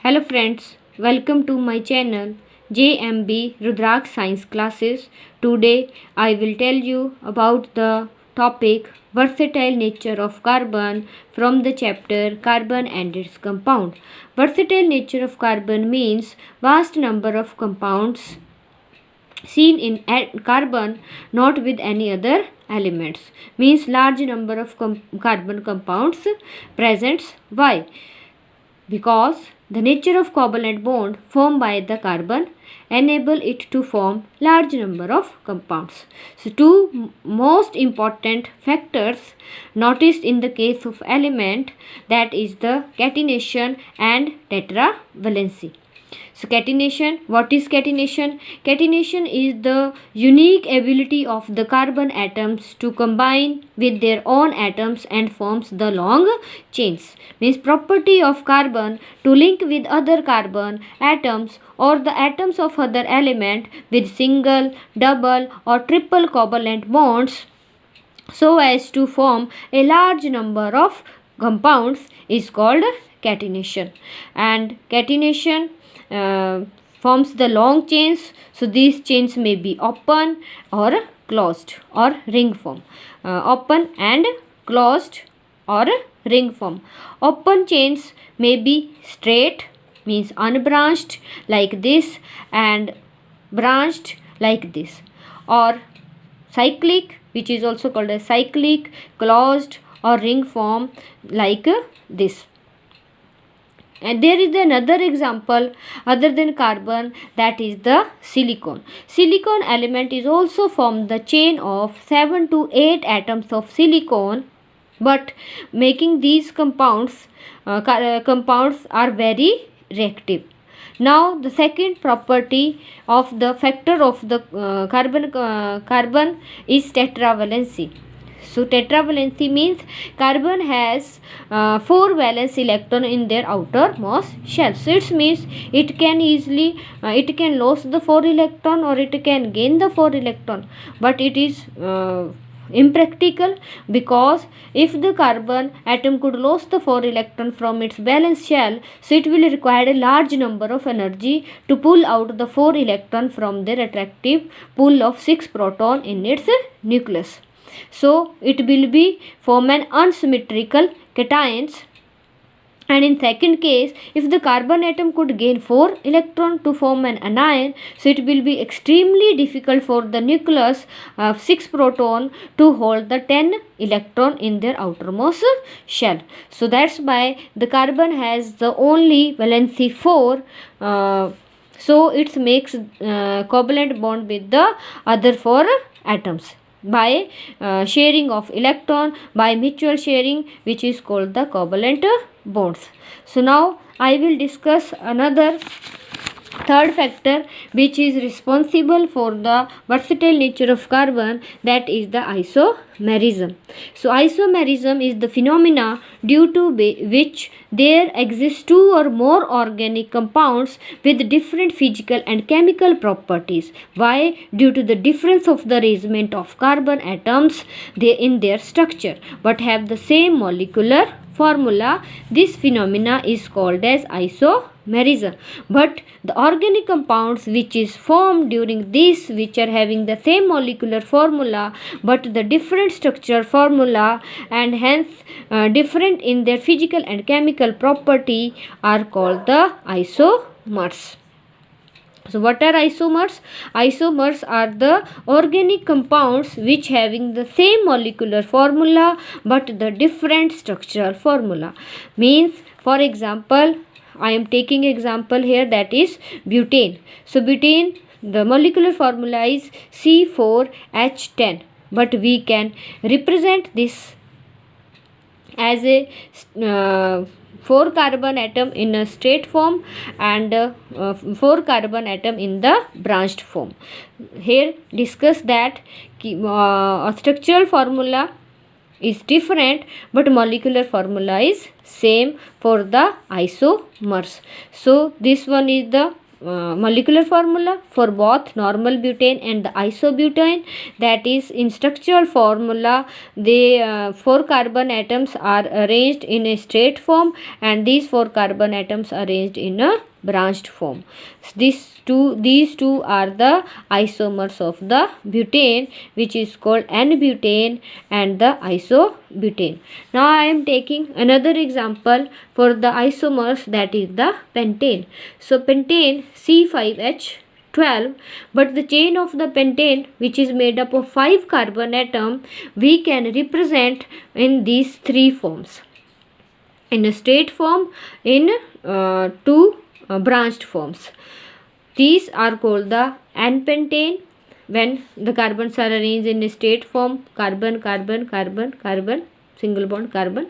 Hello friends, welcome to my channel JMB Rudraksh Science Classes. Today I will tell you about the topic versatile nature of carbon from the chapter Carbon and its compound. Versatile nature of carbon means vast number of compounds seen in carbon not with any other elements, means large number of carbon compounds presents. Why? Because the nature of covalent bond formed by the carbon enable it to form large number of compounds. So two most important factors noticed in the case of element, that is the catenation and tetravalency. So catenation, what is catenation? Catenation is the unique ability of the carbon atoms to combine with their own atoms and forms the long chains. Means property of carbon to link with other carbon atoms or the atoms of other element with single, double or triple covalent bonds so as to form a large number of compounds is called catenation. And catenation forms the long chains. So these chains may be open or closed or ring form. Open and closed or ring form. Open chains may be straight, means unbranched like this, and branched like this, or cyclic, which is also called as cyclic, closed or ring form like this. And there is another example other than carbon, that is the silicon. Silicon element is also from the chain of 7 to 8 atoms of silicon, but making these compounds are very reactive. Now the second property of the factor of the carbon is tetravalency. So tetravalency means carbon has 4 valence electron in their outermost shell. So it means it can easily it can lose the 4 electron or it can gain the 4 electron, but it is impractical, because if the carbon atom could lose the 4 electron from its valence shell, so it will require a large number of energy to pull out the 4 electron from their attractive pull of 6 proton in its nucleus. So it will be form an unsymmetrical cations. And in second case, if the carbon atom could gain 4 electron to form an anion, so it will be extremely difficult for the nucleus of 6 proton to hold the 10 electron in their outermost shell. So that's why the carbon has the only valency 4. So it makes covalent bond with the other 4 atoms by sharing of electron, by mutual sharing, which is called the covalent bonds. So now I will discuss another third factor which is responsible for the versatile nature of carbon, that is the isomerism. So isomerism is the phenomena due to which there exist 2 or more organic compounds with different physical and chemical properties. Why? Due to the difference of the arrangement of carbon atoms in their structure, but have the same molecular formula. This phenomena is called as isomerism. But the organic compounds which is formed during this, which are having the same molecular formula but the different structure formula and hence different in their physical and chemical property, are called the isomers. So what are isomers? Isomers are the organic compounds which having the same molecular formula but the different structural formula. Means, for example, I am taking example here, that is butane. So butane, the molecular formula is C4H10, but we can represent this as a 4 carbon atom in a straight form and 4 carbon atom in the branched form. Here discuss that structural formula is different but molecular formula is same for the isomers. So this one is the molecular formula for both normal butane and the isobutane. That is, in structural formula, the 4 carbon atoms are arranged in a straight form, and these 4 carbon atoms are arranged in a branched form. These two are the isomers of the butane, which is called N-butane and the isobutane. Now I am taking another example for the isomers, that is the pentane. So pentane C5H12, but the chain of the pentane, which is made up of 5 carbon atom, we can represent in these 3 forms: in a straight form, in 2 branched forms. These are called the N-pentane when the carbons are arranged in a straight form, carbon, carbon, carbon, carbon, single bond carbon,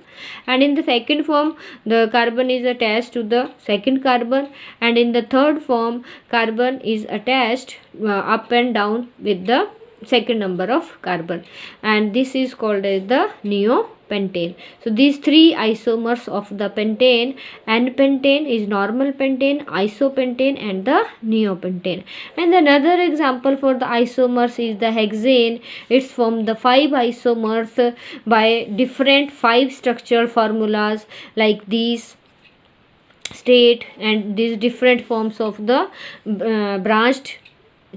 and in the second form the carbon is attached to the second carbon, and in the third form carbon is attached up and down with the second number of carbon, and this is called as the neopentane. So these 3 isomers of the pentane: N-pentane is normal pentane, isopentane, and the neopentane. And another example for the isomers is the hexane. It's from the 5 isomers by different 5 structural formulas like these: straight and these different forms of the branched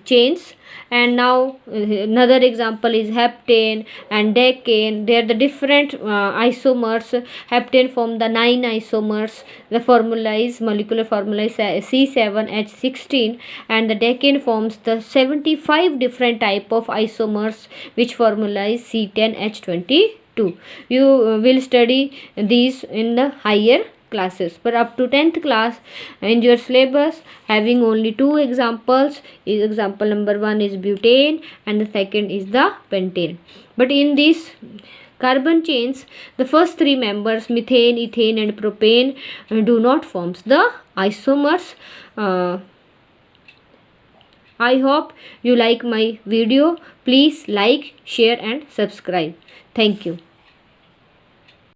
chains. And now another example is heptane and decane. They are the different isomers. Heptane from the 9 isomers. The formula is, molecular formula is C7H16, and the decane forms the 75 different type of isomers, which formula is C10H22. You will study these in the higher classes, but up to 10th class in your syllabus having only 2 examples. Example number 1 is butane and the second is the pentane. But in these carbon chains, the first 3 members, methane, ethane, and propane, do not forms the isomers. I hope you like my video. Please like, share, and subscribe. Thank you.